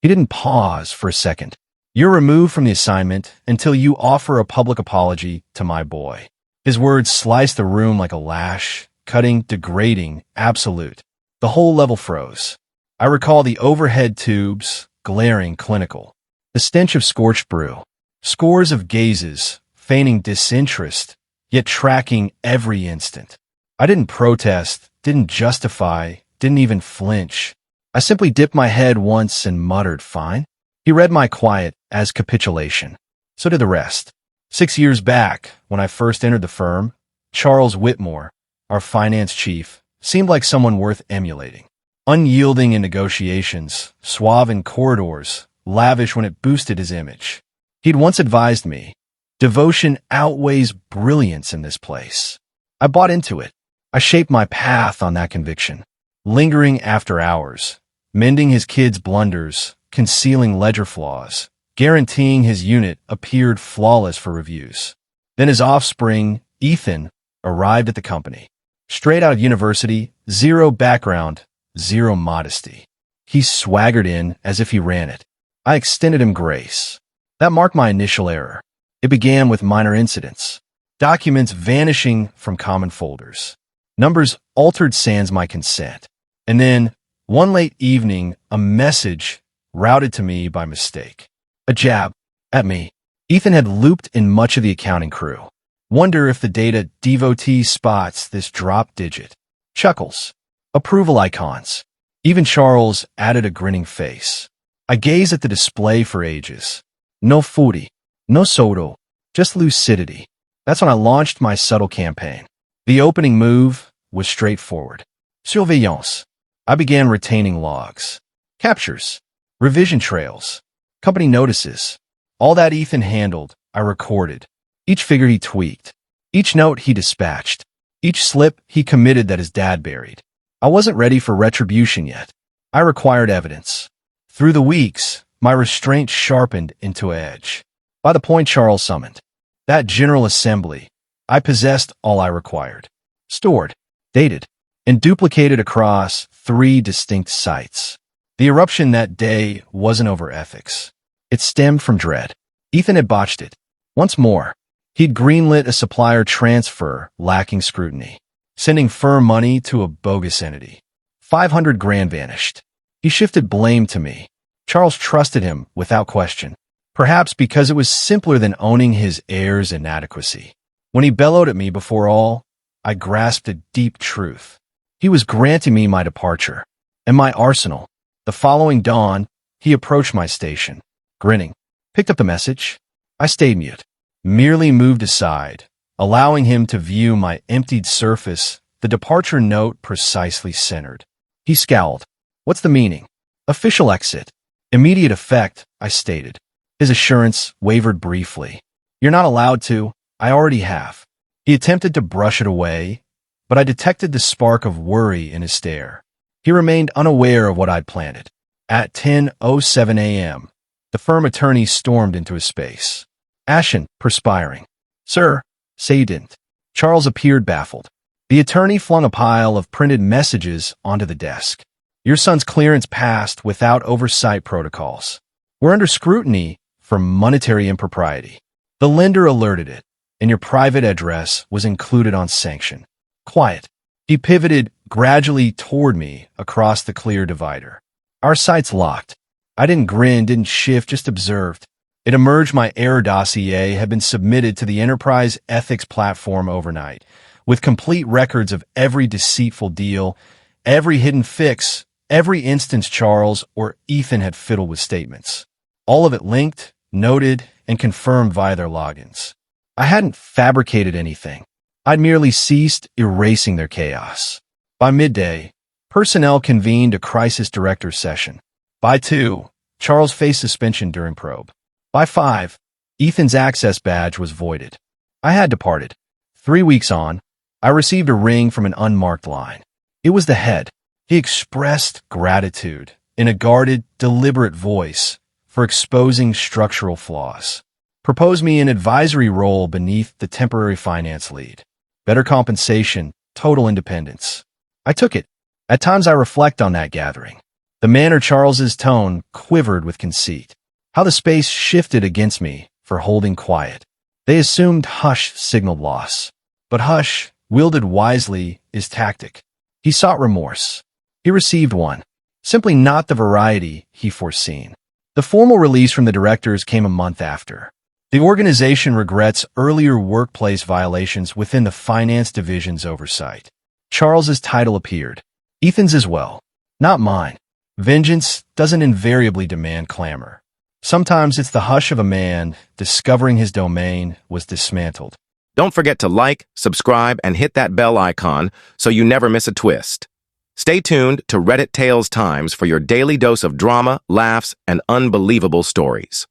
He didn't pause for a second. You're removed from the assignment until you offer a public apology to my boy. His words sliced the room like a lash, cutting, degrading, absolute. The whole level froze. I recall the overhead tubes, glaring, clinical. The stench of scorched brew. Scores of gazes, feigning disinterest, yet tracking every instant. I didn't protest, didn't justify, didn't even flinch. I simply dipped my head once and muttered, "Fine." He read my quiet as capitulation. So did the rest. 6 years back, when I first entered the firm, Charles Whitmore, our finance chief, seemed like someone worth emulating. Unyielding in negotiations, suave in corridors, lavish when it boosted his image. He'd once advised me, devotion outweighs brilliance in this place. I bought into it. I shaped my path on that conviction, lingering after hours, mending his kids' blunders, concealing ledger flaws, guaranteeing his unit appeared flawless for reviews. Then his offspring, Ethan, arrived at the company. Straight out of university, zero background, zero modesty. He swaggered in as if he ran it. I extended him grace. That marked my initial error. It began with minor incidents. Documents vanishing from common folders. Numbers altered sans my consent. And then, one late evening, a message routed to me by mistake. A jab at me. Ethan had looped in much of the accounting crew. Wonder if the data devotee spots this drop digit. Chuckles. Approval icons. Even Charles added a grinning face. I gazed at the display for ages. No foodie, no soda, just lucidity. That's when I launched my subtle campaign. The opening move was straightforward. Surveillance. I began retaining logs, captures, revision trails, company notices. All that Ethan handled, I recorded. Each figure he tweaked, each note he dispatched, each slip he committed that his dad buried. I wasn't ready for retribution yet. I required evidence. Through the weeks, my restraint sharpened into edge. By the point Charles summoned, that General Assembly, I possessed all I required. Stored, dated, and duplicated across 3 distinct sites. The eruption that day wasn't over ethics. It stemmed from dread. Ethan had botched it. Once more, he'd greenlit a supplier transfer lacking scrutiny, sending firm money to a bogus entity. 500 grand vanished. He shifted blame to me. Charles trusted him without question, perhaps because it was simpler than owning his heir's inadequacy. When he bellowed at me before all, I grasped a deep truth. He was granting me my departure and my arsenal. The following dawn, he approached my station, grinning, picked up the message. I stayed mute, merely moved aside, allowing him to view my emptied surface, the departure note precisely centered. He scowled. What's the meaning? Official exit. Immediate effect, I stated. His assurance wavered briefly. You're not allowed to. I already have. He attempted to brush it away, but I detected the spark of worry in his stare. He remained unaware of what I'd planted. At 10:07 a.m., the firm attorney stormed into his space. Ashen, perspiring. Sir, say you didn't. Charles appeared baffled. The attorney flung a pile of printed messages onto the desk. Your son's clearance passed without oversight protocols. We're under scrutiny for monetary impropriety. The lender alerted it, and your private address was included on sanction. Quiet. He pivoted gradually toward me across the clear divider. Our sights locked. I didn't grin, didn't shift, just observed. It emerged my error dossier had been submitted to the enterprise ethics platform overnight, with complete records of every deceitful deal, every hidden fix, every instance Charles or Ethan had fiddled with statements. All of it linked, noted, and confirmed via their logins. I hadn't fabricated anything. I'd merely ceased erasing their chaos. By midday, personnel convened a crisis director session. By 2, Charles faced suspension during probe. By 5, Ethan's access badge was voided. I had departed. 3 weeks on, I received a ring from an unmarked line. It was the head. He expressed gratitude in a guarded, deliberate voice for exposing structural flaws. Proposed me an advisory role beneath the temporary finance lead. Better compensation, total independence. I took it. At times I reflect on that gathering. The manner Charles's tone quivered with conceit. How the space shifted against me for holding quiet. They assumed hush signaled loss. But hush, wielded wisely, is tactic. He sought remorse. He received one. Simply not the variety he foreseen. The formal release from the directors came a month after. The organization regrets earlier workplace violations within the finance division's oversight. Charles's title appeared. Ethan's as well. Not mine. Vengeance doesn't invariably demand clamor. Sometimes it's the hush of a man discovering his domain was dismantled. Don't forget to like, subscribe, and hit that bell icon so you never miss a twist. Stay tuned to Reddit Tales Times for your daily dose of drama, laughs, and unbelievable stories.